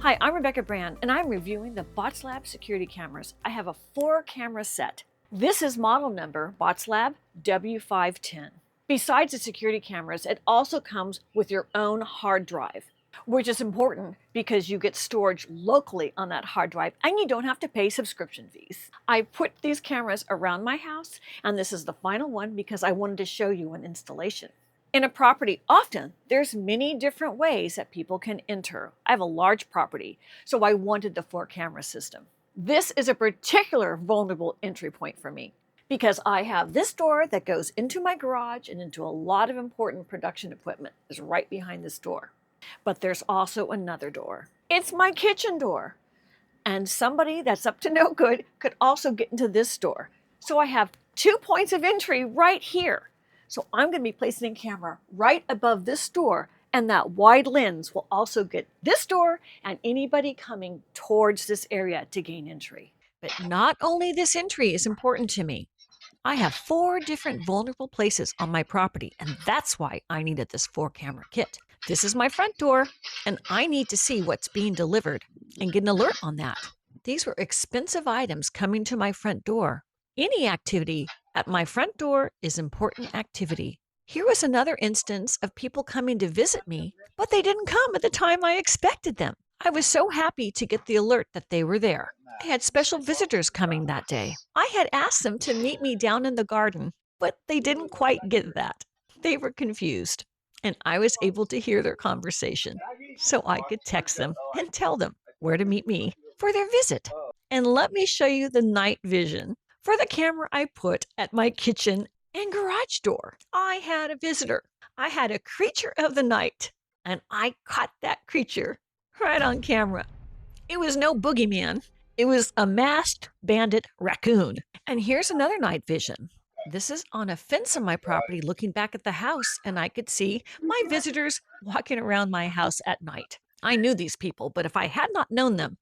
Hi, I'm Rebecca Brand, and I'm reviewing the Botslab security cameras. I have a 4-camera set. This is model number Botslab W510. Besides the security cameras, it also comes with your own hard drive, which is important because you get storage locally on that hard drive and you don't have to pay subscription fees. I put these cameras around my house, and this is the final one because I wanted to show you an installation. In a property, often there's many different ways that people can enter. I have a large property, so I wanted the 4-camera system. This is a particular vulnerable entry point for me because I have this door that goes into my garage and into a lot of important production equipment is right behind this door. But there's also another door. It's my kitchen door. And somebody that's up to no good could also get into this door. So I have 2 points of entry right here. So I'm going to be placing a camera right above this door, and that wide lens will also get this door and anybody coming towards this area to gain entry. But not only this entry is important to me. I have 4 different vulnerable places on my property, and that's why I needed this 4-camera kit. This is my front door, and I need to see what's being delivered and get an alert on that. These were expensive items coming to my front door. Any activity at my front door is important activity. Here was another instance of people coming to visit me, but they didn't come at the time I expected them. I was so happy to get the alert that they were there. I had special visitors coming that day. I had asked them to meet me down in the garden, but they didn't quite get that. They were confused, and I was able to hear their conversation, so I could text them and tell them where to meet me for their visit. And let me show you the night vision for the camera I put at my kitchen and garage door. I had a visitor. I had a creature of the night, and I caught that creature right on camera. It was no boogeyman. It was a masked bandit raccoon. And here's another night vision. This is on a fence on my property looking back at the house, and I could see my visitors walking around my house at night. I knew these people, but if I had not known them,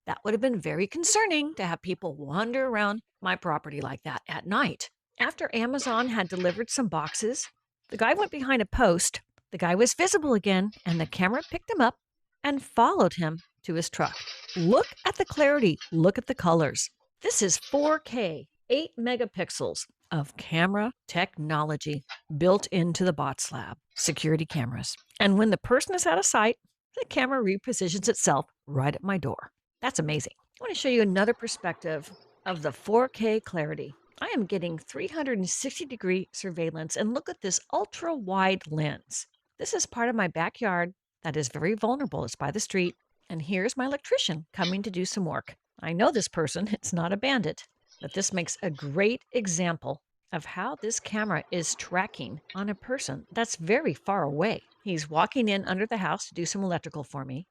that would have been very concerning to have people wander around my property like that at night. After Amazon had delivered some boxes, the guy went behind a post. The guy was visible again, and the camera picked him up and followed him to his truck. Look at the clarity. Look at the colors. This is 4K, 8 megapixels of camera technology built into the Botslab security cameras. And when the person is out of sight, the camera repositions itself right at my door. That's amazing. I want to show you another perspective of the 4K clarity. I am getting 360-degree surveillance, and look at this ultra-wide lens. This is part of my backyard that is very vulnerable. It's by the street, and here's my electrician coming to do some work. I know this person. It's not a bandit, but this makes a great example of how this camera is tracking on a person that's very far away. He's walking in under the house to do some electrical for me.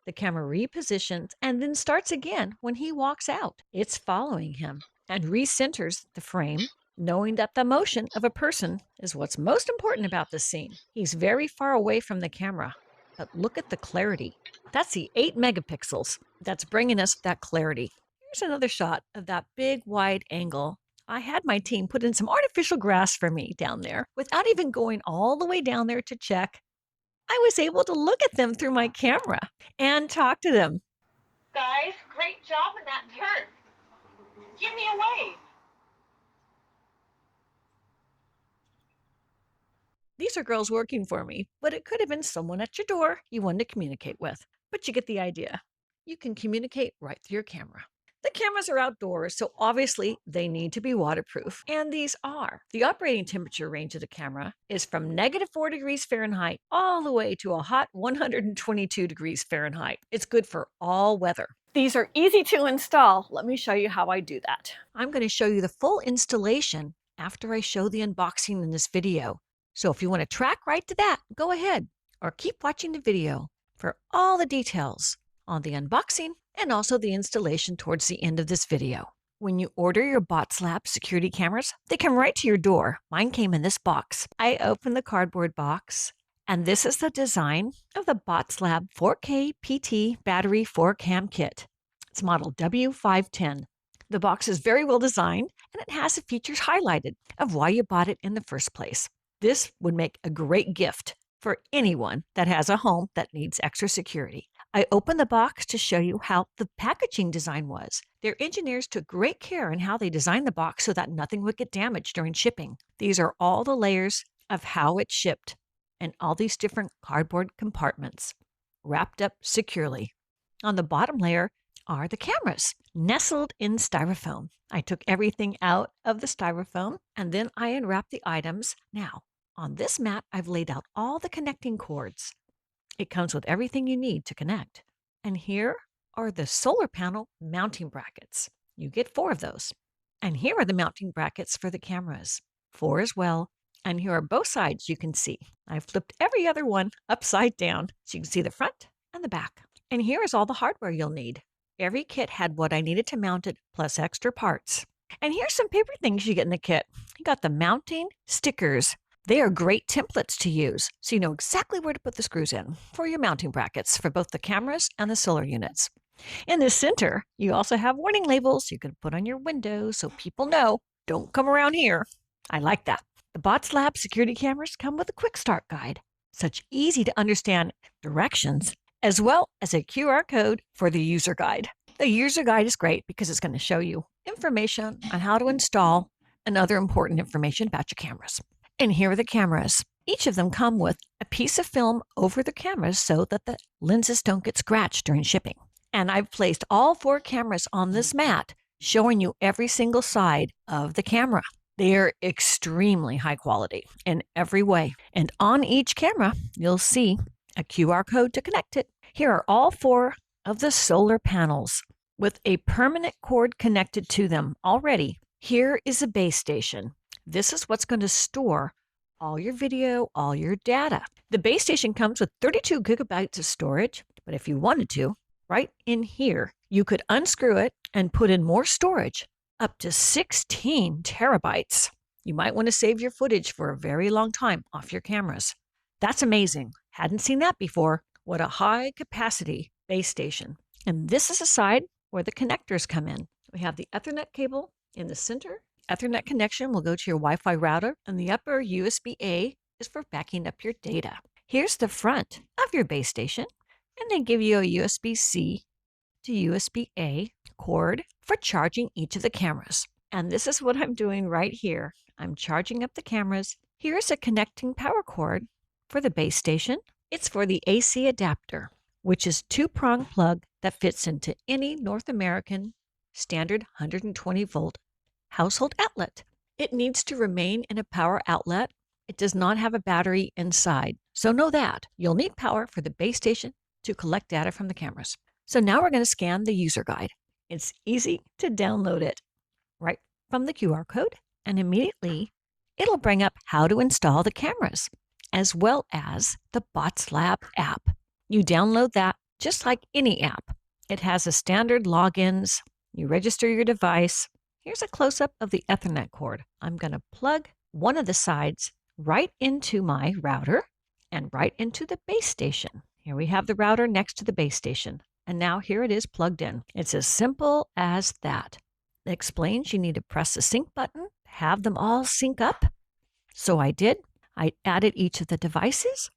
The camera repositions and then starts again when he walks out. It's following him and recenters the frame, knowing that the motion of a person is what's most important about this scene. He's very far away from the camera, but look at the clarity. That's the 8 megapixels that's bringing us that clarity. Here's another shot of that big wide angle. I had my team put in some artificial grass for me down there without even going all the way down there to check. I was able to look at them through my camera and talk to them. Guys, great job in that turn. Give me a wave. These are girls working for me, but it could have been someone at your door you wanted to communicate with. But you get the idea. You can communicate right through your camera. The cameras are outdoors, so obviously they need to be waterproof, and these are. The operating temperature range of the camera is from -4 degrees Fahrenheit all the way to a hot 122 degrees Fahrenheit. It's good for all weather. These are easy to install. Let me show you how I do that. I'm going to show you the full installation after I show the unboxing in this video. So if you want to track right to that, go ahead, or keep watching the video for all the details on the unboxing and also the installation towards the end of this video. When you order your Botslab security cameras, they come right to your door. Mine came in this box. I opened the cardboard box, and this is the design of the Botslab 4K PT battery 4-cam kit. It's model W510. The box is very well designed, and it has the features highlighted of why you bought it in the first place. This would make a great gift for anyone that has a home that needs extra security. I opened the box to show you how the packaging design was. Their engineers took great care in how they designed the box so that nothing would get damaged during shipping. These are all the layers of how it's shipped and all these different cardboard compartments wrapped up securely. On the bottom layer are the cameras nestled in styrofoam. I took everything out of the styrofoam and then I unwrapped the items. Now, on this mat, I've laid out all the connecting cords. It comes with everything you need to connect. And here are the solar panel mounting brackets. You get 4 of those. And here are the mounting brackets for the cameras, 4 as well. And here are both sides you can see. I've flipped every other one upside down so you can see the front and the back. And here is all the hardware you'll need. Every kit had what I needed to mount it, plus extra parts. And here's some paper things you get in the kit. You got the mounting stickers. They are great templates to use, so you know exactly where to put the screws in for your mounting brackets for both the cameras and the solar units. In the center, you also have warning labels you can put on your windows so people know, don't come around here. I like that. The Botslab security cameras come with a quick start guide, such easy to understand directions, as well as a QR code for the user guide. The user guide is great because it's going to show you information on how to install and other important information about your cameras. And here are the cameras. Each of them come with a piece of film over the cameras so that the lenses don't get scratched during shipping. And I've placed all 4 cameras on this mat, showing you every single side of the camera. They are extremely high quality in every way. And on each camera, you'll see a QR code to connect it. Here are all 4 of the solar panels with a permanent cord connected to them already. Here is a base station. This is what's going to store all your video, all your data. The base station comes with 32 gigabytes of storage, but if you wanted to, right in here, you could unscrew it and put in more storage, up to 16 terabytes. You might want to save your footage for a very long time off your cameras. That's amazing. Hadn't seen that before. What a high capacity base station. And this is a side where the connectors come in. We have the Ethernet cable in the center. Ethernet connection will go to your Wi-Fi router, and the upper USB-A is for backing up your data. Here's the front of your base station, and they give you a USB-C to USB-A cord for charging each of the cameras. And this is what I'm doing right here. I'm charging up the cameras. Here's a connecting power cord for the base station. It's for the AC adapter, which is 2-prong plug that fits into any North American standard 120 volt household outlet. It needs to remain in a power outlet. It does not have a battery inside. So know that you'll need power for the base station to collect data from the cameras. So now we're going to scan the user guide. It's easy to download it right from the QR code, and immediately it'll bring up how to install the cameras, as well as the Botslab app. You download that just like any app. It has a standard logins. You register your device. Here's a close-up of the Ethernet cord. I'm going to plug one of the sides right into my router and right into the base station. Here we have the router next to the base station. And now here it is plugged in. It's as simple as that. It explains you need to press the sync button, have them all sync up. So I did. I added each of the devices.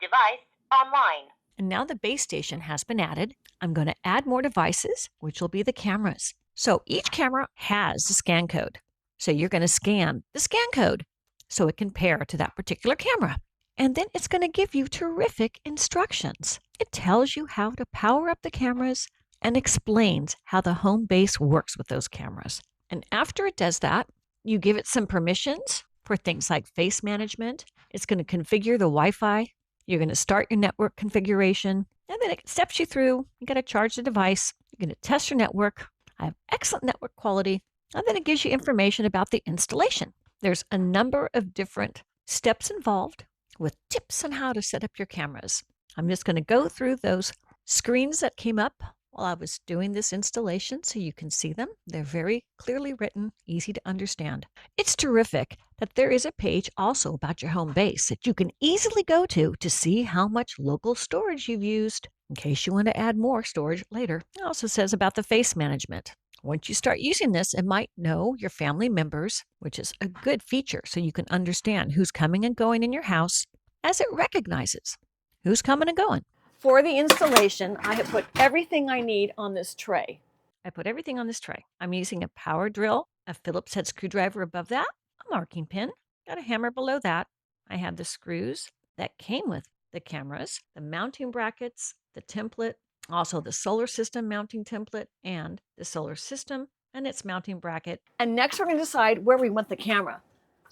Device online. And now the base station has been added. I'm going to add more devices, which will be the cameras. So each camera has a scan code. So you're going to scan the scan code so it can pair to that particular camera. And then it's going to give you terrific instructions. It tells you how to power up the cameras and explains how the HomeBase works with those cameras. And after it does that, you give it some permissions for things like face management. It's going to configure the Wi-Fi. You're going to start your network configuration. And then it steps you through. You got to charge the device. You're going to test your network. I have excellent network quality. And then it gives you information about the installation. There's a number of different steps involved with tips on how to set up your cameras. I'm just going to go through those screens that came up while I was doing this installation so you can see them. They're very clearly written, easy to understand. It's terrific that there is a page also about your home base that you can easily go to see how much local storage you've used in case you want to add more storage later. It also says about the face management. Once you start using this, it might know your family members, which is a good feature so you can understand who's coming and going in your house as it recognizes who's coming and going. For the installation, I have put everything I need on this tray. I put everything on this tray. I'm using a power drill, a Phillips head screwdriver above that, a marking pin, got a hammer below that. I have the screws that came with the cameras, the mounting brackets, the template, also the solar system mounting template, and the solar system and its mounting bracket. And next we're going to decide where we want the camera.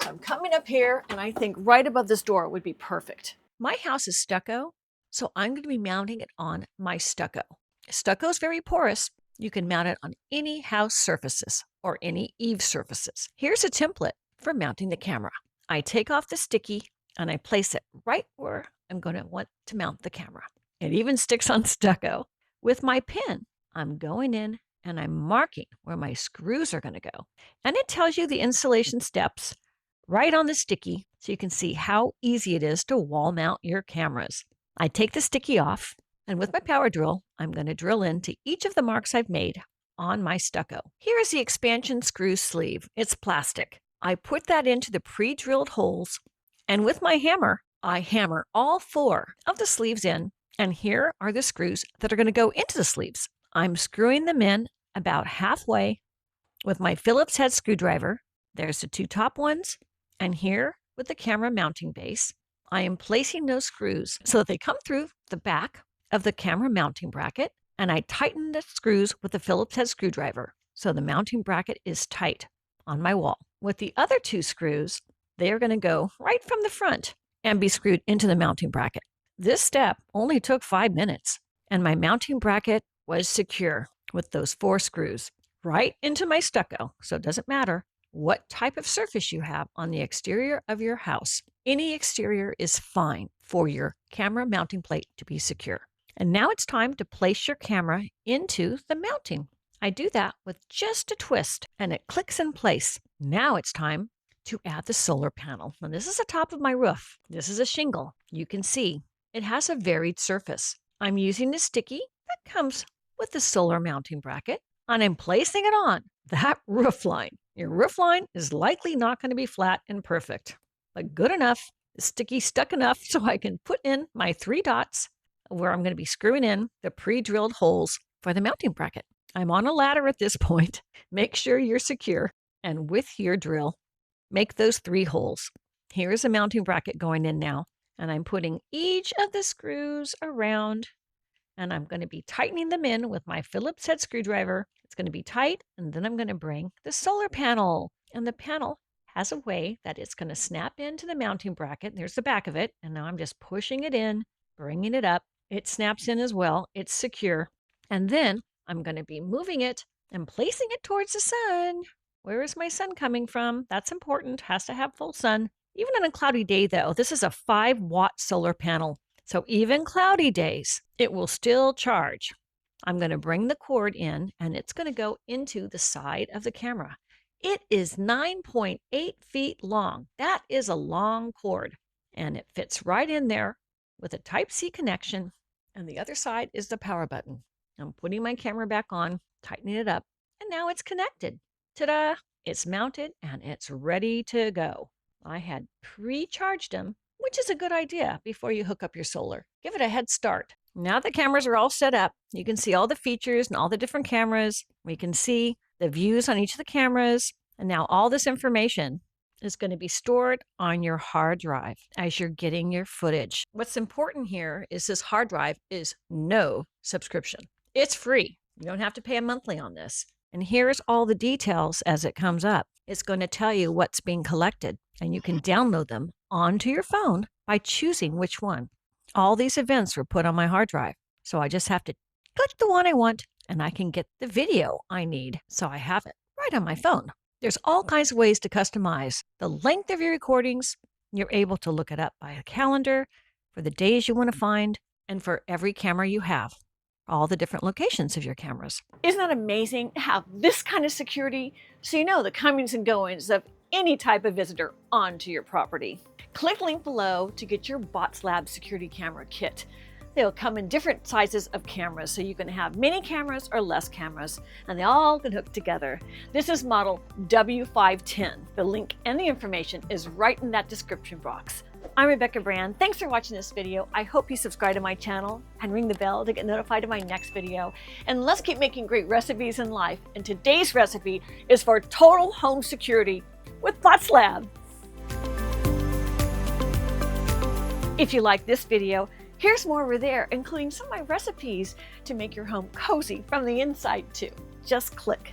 So I'm coming up here, and I think right above this door would be perfect. My house is stucco, so I'm going to be mounting it on my stucco. Stucco is very porous. You can mount it on any house surfaces or any eave surfaces. Here's a template for mounting the camera. I take off the sticky and I place it right where I'm going to want to mount the camera. It even sticks on stucco. With my pin, I'm going in and I'm marking where my screws are going to go. And it tells you the installation steps right on the sticky so you can see how easy it is to wall mount your cameras. I take the sticky off, and with my power drill, I'm going to drill into each of the marks I've made on my stucco. Here is the expansion screw sleeve. It's plastic. I put that into the pre-drilled holes, and with my hammer, I hammer all 4 of the sleeves in, and here are the screws that are going to go into the sleeves. I'm screwing them in about halfway with my Phillips head screwdriver. There's the 2 top ones, and here with the camera mounting base, I am placing those screws so that they come through the back of the camera mounting bracket, and I tighten the screws with the Phillips head screwdriver so the mounting bracket is tight on my wall. With the other 2 screws, they are going to go right from the front and be screwed into the mounting bracket. This step only took 5 minutes, and my mounting bracket was secure with those 4 screws right into my stucco, so it doesn't matter what type of surface you have on the exterior of your house. Any exterior is fine for your camera mounting plate to be secure. And now it's time to place your camera into the mounting. I do that with just a twist and it clicks in place. Now it's time to add the solar panel. Now this is the top of my roof. This is a shingle. You can see it has a varied surface. I'm using the sticky that comes with the solar mounting bracket, and I'm placing it on that roof line. Your roof line is likely not going to be flat and perfect, but good enough, the sticky stuck enough so I can put in my 3 dots where I'm going to be screwing in the pre-drilled holes for the mounting bracket. I'm on a ladder at this point. Make sure you're secure, and with your drill, make those 3 holes. Here's a mounting bracket going in now, and I'm putting each of the screws around, and I'm going to be tightening them in with my Phillips head screwdriver. It's going to be tight, and then I'm going to bring the solar panel, and the panel has a way that it's going to snap into the mounting bracket. There's the back of it, and now I'm just pushing it in, bringing it up. It snaps in as well. It's secure, and then I'm going to be moving it and placing it towards the sun. Where is my sun coming from? That's important. Has to have full sun. Even on a cloudy day, though, this is a 5-watt solar panel. So even cloudy days, it will still charge. I'm going to bring the cord in, and it's going to go into the side of the camera. It is 9.8 feet long. That is a long cord, and it fits right in there with a Type-C connection, and the other side is the power button. I'm putting my camera back on, tightening it up, and now it's connected. Ta-da! It's mounted, and it's ready to go. I had pre-charged them, which is a good idea before you hook up your solar. Give it a head start. Now the cameras are all set up. You can see all the features and all the different cameras. We can see the views on each of the cameras. And now all this information is going to be stored on your hard drive as you're getting your footage. What's important here is this hard drive is no subscription. It's free. You don't have to pay a monthly on this. And here's all the details as it comes up. It's going to tell you what's being collected, and you can download them onto your phone by choosing which one. All these events were put on my hard drive, so I just have to click the one I want, and I can get the video I need, so I have it right on my phone. There's all kinds of ways to customize the length of your recordings. You're able to look it up by a calendar for the days you want to find, and for every camera you have, all the different locations of your cameras. Isn't that amazing to have this kind of security so you know the comings and goings of any type of visitor onto your property? Click the link below to get your Botslab security camera kit. They'll come in different sizes of cameras, so you can have many cameras or less cameras, and they all can hook together. This is model W510. The link and the information is right in that description box. I'm Rebecca Brand. Thanks for watching this video. I hope you subscribe to my channel and ring the bell to get notified of my next video. And let's keep making great recipes in life. And today's recipe is for total home security with Botslab. If you like this video, here's more over there, including some of my recipes to make your home cozy from the inside too. Just click.